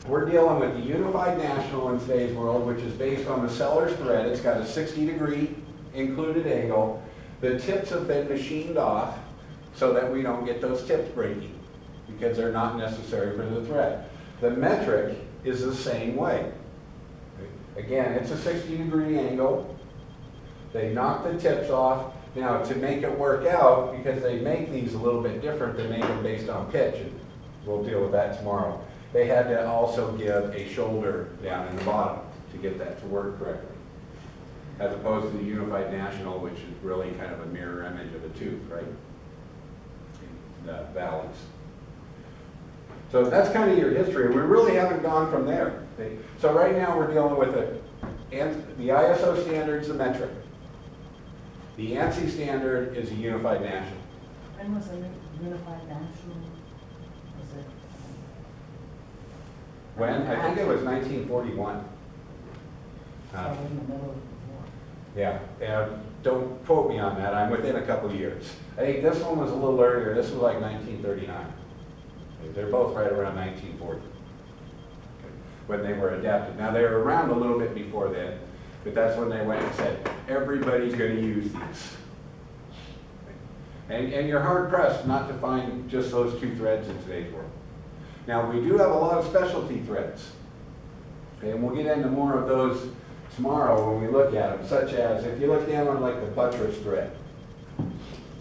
we're dealing with the unified national in today's world, which is based on the seller's thread. It's got a 60-degree included angle. The tips have been machined off so that we don't get those tips breaking because they're not necessary for the thread. The metric is the same way. Again, it's a 60-degree angle. They knock the tips off. Now, to make it work out, because they make these a little bit different, they make them based on pitch, and we'll deal with that tomorrow. They had to also give a shoulder down in the bottom to get that to work correctly, as opposed to the unified national, which is really kind of a mirror image of a tooth, right? The valleys. So that's kind of your history. We really haven't gone from there. So right now we're dealing with the ISO standard's a metric. The ANSI standard is a unified national. When was the unified national? Was it? When? I think it was 1941. So in the middle of the war. Yeah, don't quote me on that. I'm within a couple years. I think this one was a little earlier. This was like 1939. They're both right around 1940 when they were adapted. Now they were around a little bit before then, but that's when they went and said, everybody's going to use these. And you're hard pressed not to find just those two threads in today's world. Now we do have a lot of specialty threads. Okay, and we'll get into more of those tomorrow when we look at them, such as if you look down on like the buttress thread,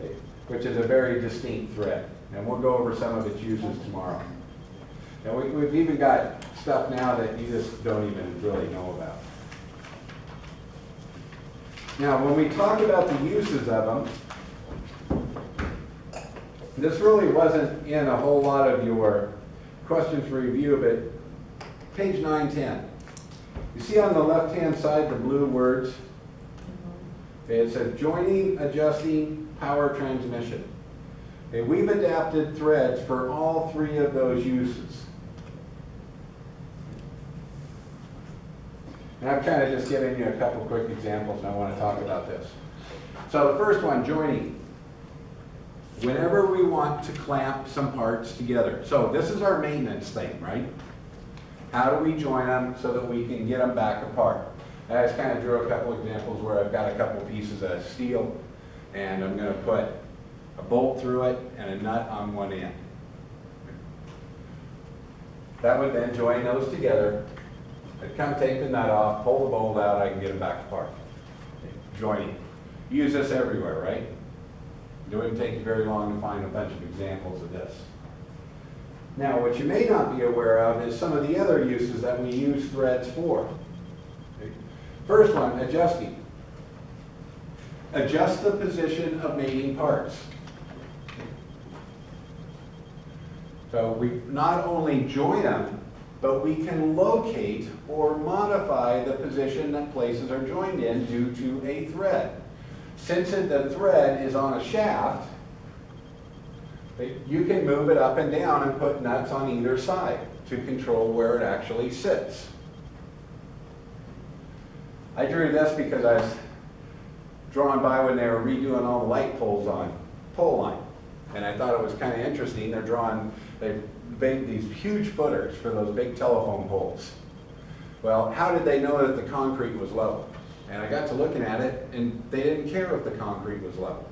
okay, which is a very distinct thread. And we'll go over some of its uses tomorrow. Now we've even got stuff now that you just don't even really know about. Now when we talk about the uses of them, this really wasn't in a whole lot of your questions for review, but page 910. You see on the left-hand side the blue words? Okay, it says joining, adjusting, power transmission. Okay, we've adapted threads for all three of those uses. And I've kind of just given you a couple quick examples and I want to talk about this. So the first one, joining. Whenever we want to clamp some parts together. So this is our maintenance thing, right? How do we join them so that we can get them back apart? And I just kind of drew a couple examples where I've got a couple pieces of steel and I'm going to put a bolt through it and a nut on one end. That would then join those together. I'd come take the nut off, pull the bolt out, I can get them back apart. Okay. Joining. Use this everywhere, right? It wouldn't take you very long to find a bunch of examples of this. Now, what you may not be aware of is some of the other uses that we use threads for. Okay. First one, adjusting. Adjust the position of mating parts. So we not only join them, but we can locate or modify the position that places are joined in due to a thread. Since the thread is on a shaft, you can move it up and down and put nuts on either side to control where it actually sits. I drew this because I was drawn by when they were redoing all the light poles on pole line. And I thought it was kind of interesting. They made these huge footers for those big telephone poles. Well, how did they know that the concrete was level? And I got to looking at it, and they didn't care if the concrete was level,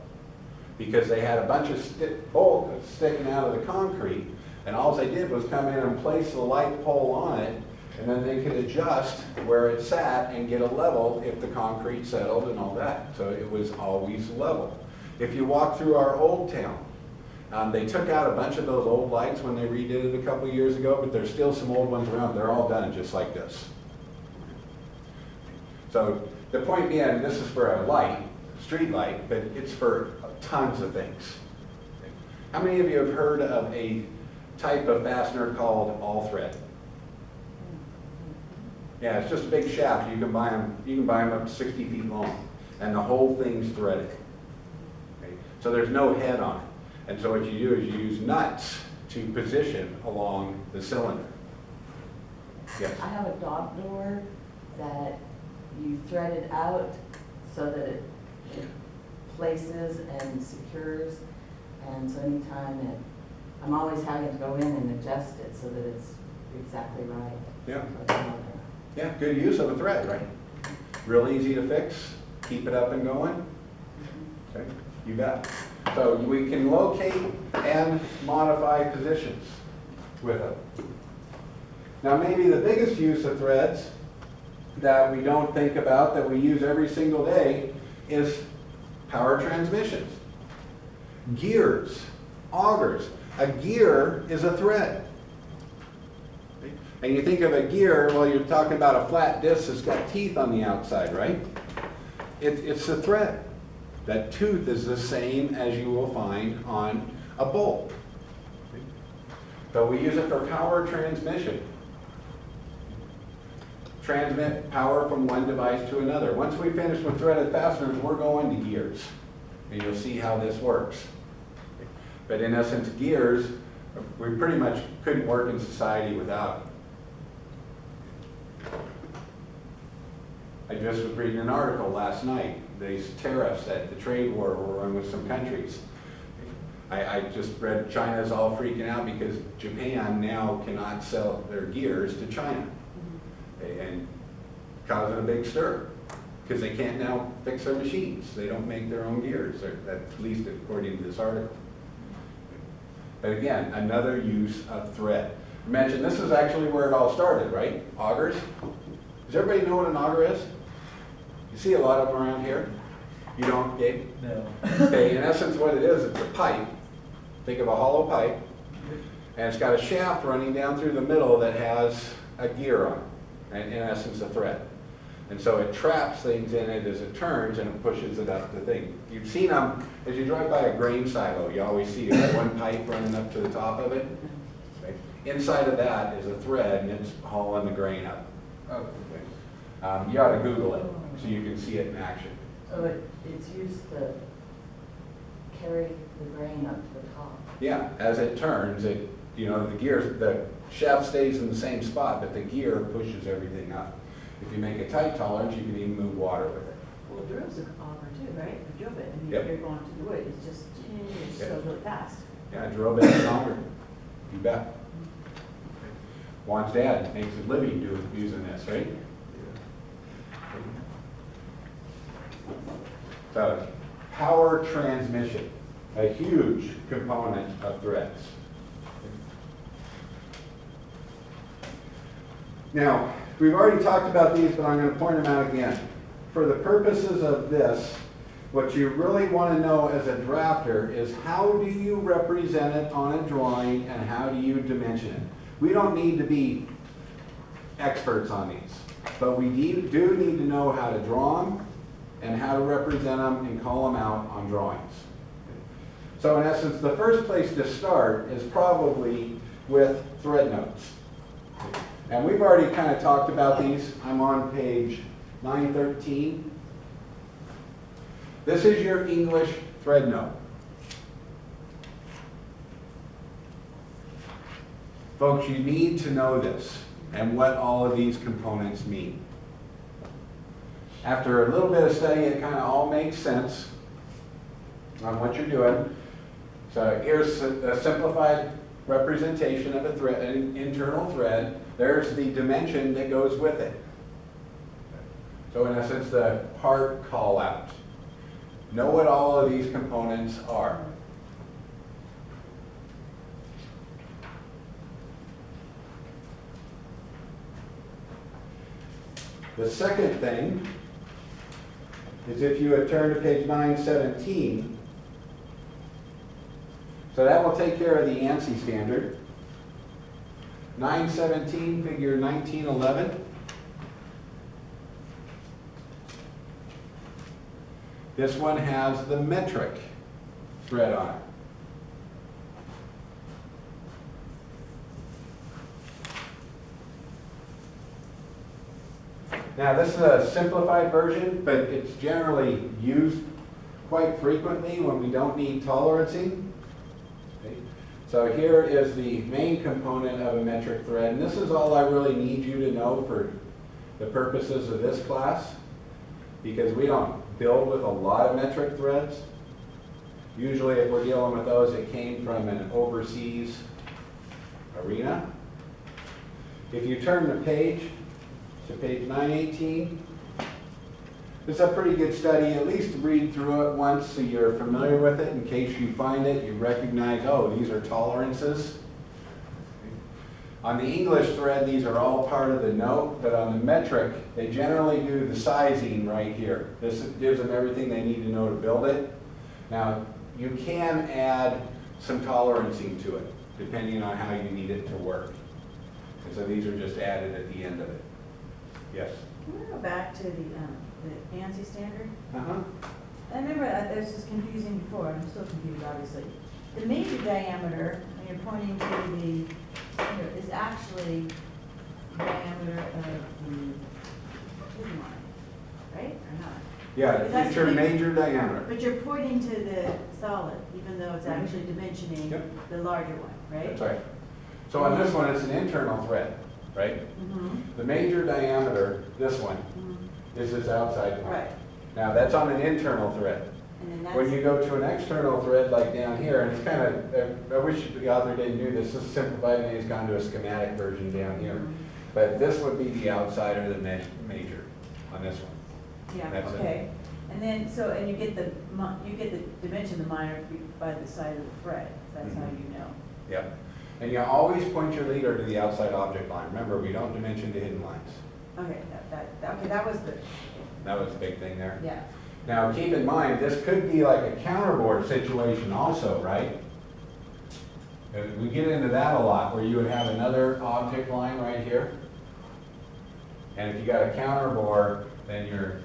because they had a bunch of bolts sticking out of the concrete, and all they did was come in and place the light pole on it, and then they could adjust where it sat and get a level if the concrete settled and all that. So it was always level. If you walk through our old town, they took out a bunch of those old lights when they redid it a couple years ago, but there's still some old ones around. They're all done just like this. So the point being, this is for a light, street light, but it's for tons of things. How many of you have heard of a type of fastener called all thread? Yeah, it's just a big shaft. You can buy them up to 60 feet long, and the whole thing's threaded. Okay? So there's no head on it. And so what you do is you use nuts to position along the cylinder. Yes? I have a dog door that you thread it out so that it places and secures. And so anytime I'm always having to go in and adjust it so that it's exactly right. Yeah. But, okay. Yeah, good use of a thread, right? Real easy to fix, keep it up and going. Okay, you bet. So we can locate and modify positions with it. Now maybe the biggest use of threads that we don't think about, that we use every single day, is power transmissions. Gears, augers. A gear is a thread. And you think of a gear, well, you're talking about a flat disc that's got teeth on the outside, right? It's a thread. That tooth is the same as you will find on a bolt. So we use it for power transmission. Transmit power from one device to another. Once we finish with threaded fasteners, we're going to gears. And you'll see how this works. But in essence, gears, we pretty much couldn't work in society without. I just was reading an article last night, these tariffs that the trade war we're on with some countries. I just read China's all freaking out because Japan now cannot sell their gears to China. And causing a big stir because they can't now fix their machines. They don't make their own gears, or at least according to this article. But again, another use of thread. I mentioned this is actually where it all started, right? Augers. Does everybody know what an auger is? You see a lot of them around here? You don't, Gabe? No. Okay, in essence what it is, it's a pipe. Think of a hollow pipe. And it's got a shaft running down through the middle that has a gear on it, and in essence a thread. And so it traps things in it as it turns and it pushes it up the thing. You've seen them, as you drive by a grain silo, you always see one pipe running up to the top of it. Okay. Inside of that is a thread and it's hauling the grain up. Oh. Okay. You ought to Google it so you can see it in action. So it's used to carry the grain up to the top. Yeah, as it turns, the gear, the shaft stays in the same spot, but the gear pushes everything up. If you make a tight tolerance, you can even move water with it. Well, a drill's an auger too, right? A drill bit, and Yep. if you're going to do it, it's just, it Yep. goes really fast. Yeah, drill bit longer. You bet. Juan's dad makes a living using this, right? So, power transmission, a huge component of threads. Now, we've already talked about these, but I'm going to point them out again. For the purposes of this, what you really want to know as a drafter is how do you represent it on a drawing and how do you dimension it. We don't need to be experts on these, but we do need to know how to draw them and how to represent them and call them out on drawings. So in essence, the first place to start is probably with thread notes. And we've already kind of talked about these. I'm on page 913. This is your English thread note. Folks, you need to know this and what all of these components mean. After a little bit of study, it kind of all makes sense on what you're doing. So here's a simplified representation of a thread, an internal thread. There's the dimension that goes with it. So in essence, the part call out. Know what all of these components are. The second thing is if you would turn to page 917, so that will take care of the ANSI standard. 917, figure 1911. This one has the metric thread on it. Now this is a simplified version, but it's generally used quite frequently when we don't need tolerancing. Okay. So here is the main component of a metric thread, and this is all I really need you to know for the purposes of this class, because we don't build with a lot of metric threads. Usually if we're dealing with those, it came from an overseas arena. If you turn the page to page 918, it's a pretty good study. At least read through it once so you're familiar with it. In case you find it, you recognize, oh, these are tolerances. On the English thread, these are all part of the note, but on the metric, they generally do the sizing right here. This gives them everything they need to know to build it. Now, you can add some tolerancing to it, depending on how you need it to work. And so these are just added at the end of it. Yes? Can we go back to the ANSI standard? Uh-huh. I remember this was confusing before, I'm still confused, obviously. The major diameter, when you're pointing to the standard, is actually diameter of the hidden line, right, or not? Yeah, That's it's your big- major diameter. But you're pointing to the solid, even though it's actually dimensioning Yep. the larger one, right? That's right. So on this one, it's an internal thread, right? Mm-hmm, The major diameter, this one, is this outside one. right, Now, that's on an internal thread. and then When that's, you go to an external thread like down here, and it's kind of, I wish the author didn't do this, this is simplified and he's gone to a schematic version down here. But this would be the outside or the major on this one. yeah, that's it. okay. And then, so, and you get the dimension of the minor by the side of the thread, that's how Mhm. you know. Yep. And you always point your leader to the outside object line. Remember, we don't dimension the hidden lines. Okay, okay, that was the, That was the big thing there. yeah. Now, keep in mind, this could be like a counterboard situation also, right? We get into that a lot, where you would have another object line right here. And if you got a counterbore, then your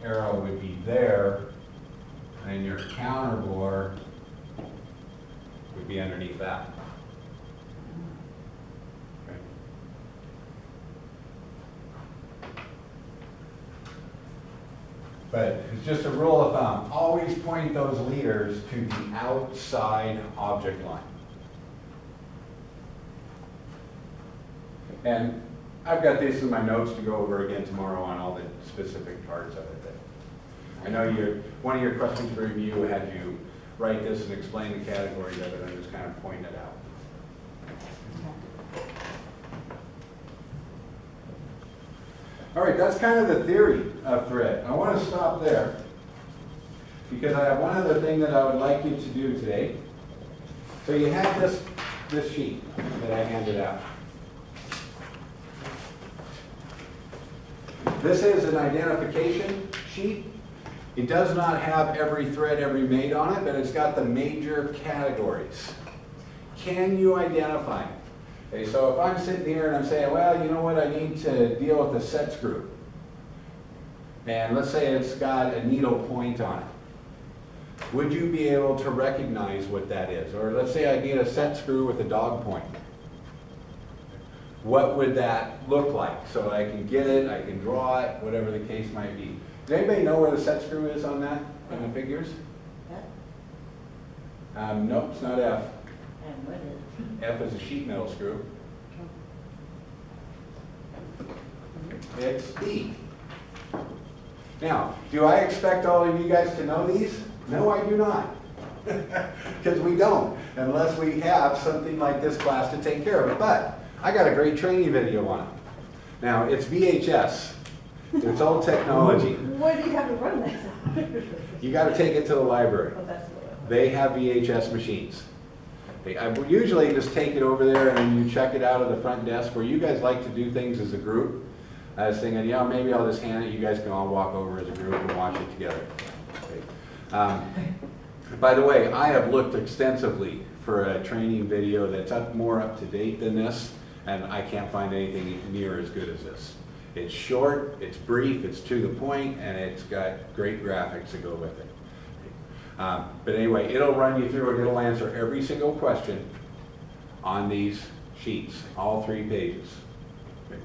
arrow would be there, and your counterbore would be underneath that. Okay. But it's just a rule of thumb, always point those leaders to the outside object line. And I've got this in my notes to go over again tomorrow on all the specific parts of it. I know one of your questions for review had you write this and explain the categories of it, and just kind of point it out. All right, that's kind of the theory of thread. I want to stop there because I have one other thing that I would like you to do today. So you have this sheet that I handed out. This is an identification sheet. It does not have every thread, every mate on it, but it's got the major categories. Can you identify them? Okay, so if I'm sitting here and I'm saying, well, you know what, I need to deal with a set screw. And let's say it's got a needle point on it. Would you be able to recognize what that is? Or let's say I need a set screw with a dog point. What would that look like? So I can get it, I can draw it, whatever the case might be. Does anybody know where the set screw is on that, on the figures? Nope, it's not F. And what is? F is a sheet metal screw. It's D. Now, do I expect all of you guys to know these? No, I do not. Because we don't, unless we have something like this class to take care of it. But I got a great training video on it. Now, it's VHS. It's old technology. Where do you have to run this? You got to take it to the library. Oh, that's the way. They have VHS machines. I usually just take it over there and you check it out of the front desk where you guys like to do things as a group. I was thinking, yeah, maybe I'll just hand it, you guys can all walk over as a group and watch it together. Okay. By the way, I have looked extensively for a training video that's more up to date than this, and I can't find anything near as good as this. It's short, it's brief, it's to the point, and it's got great graphics to go with it. But anyway, it'll run you through it, it'll answer every single question on these sheets, all 3 pages. Okay.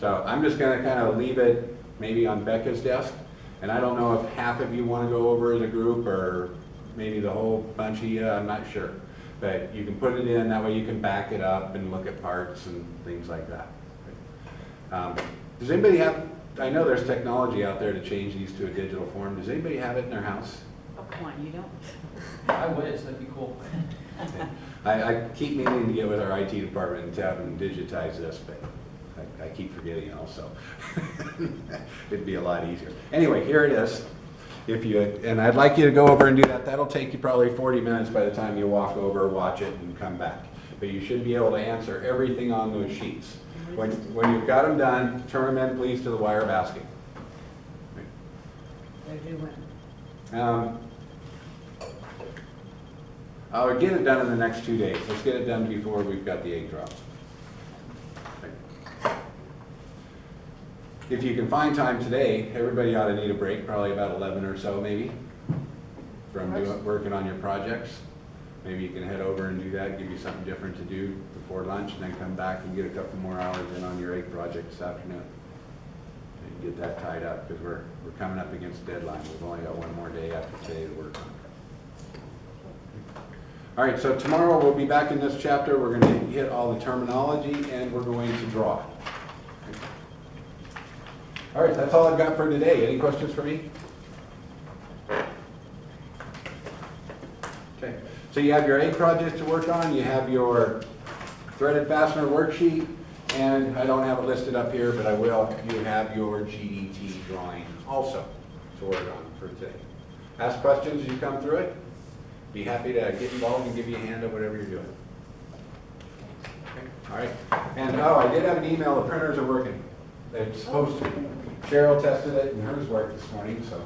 So I'm just gonna kind of leave it maybe on Becca's desk, and I don't know if half of you want to go over as a group, or maybe the whole bunch of you, I'm not sure. But you can put it in, that way you can back it up and look at parts and things like that. Does anybody have, I know there's technology out there to change these to a digital form, does anybody have it in their house? Oh, come on, you don't? I wish, that'd be cool. I keep meaning to get with our IT department and to have them digitize this, but I keep forgetting also. It'd be a lot easier. Anyway, here it is. If you, and I'd like you to go over and do that. That'll take you probably 40 minutes by the time you walk over, watch it, and come back. But you should be able to answer everything on those sheets. When you've got them done, turn them in, please, to the wire basket. They're due when? I'll get it done in the next 2 days. Let's get it done before we've got the egg drop. If you can find time today, everybody ought to need a break, probably about 11 or so maybe, from working on your projects. Maybe you can head over and do that, give you something different to do before lunch, and then come back and get a couple more hours in on your egg project this afternoon. And get that tied up, because we're coming up against the deadline. We've only got one more day after today to work on it. All right, so tomorrow we'll be back in this chapter. We're going to hit all the terminology, and we're going to draw. All right, that's all I've got for today. Any questions for me? Okay, so you have your egg project to work on, you have your threaded fastener worksheet, and I don't have it listed up here, but I will. You have your GDT drawing also to work on for today. Ask questions as you come through it. Be happy to get involved and give you a hand at whatever you're doing. Okay. All right, and oh, I did have an email, the printers are working. They're supposed to. Cheryl tested it and hers worked this morning, so.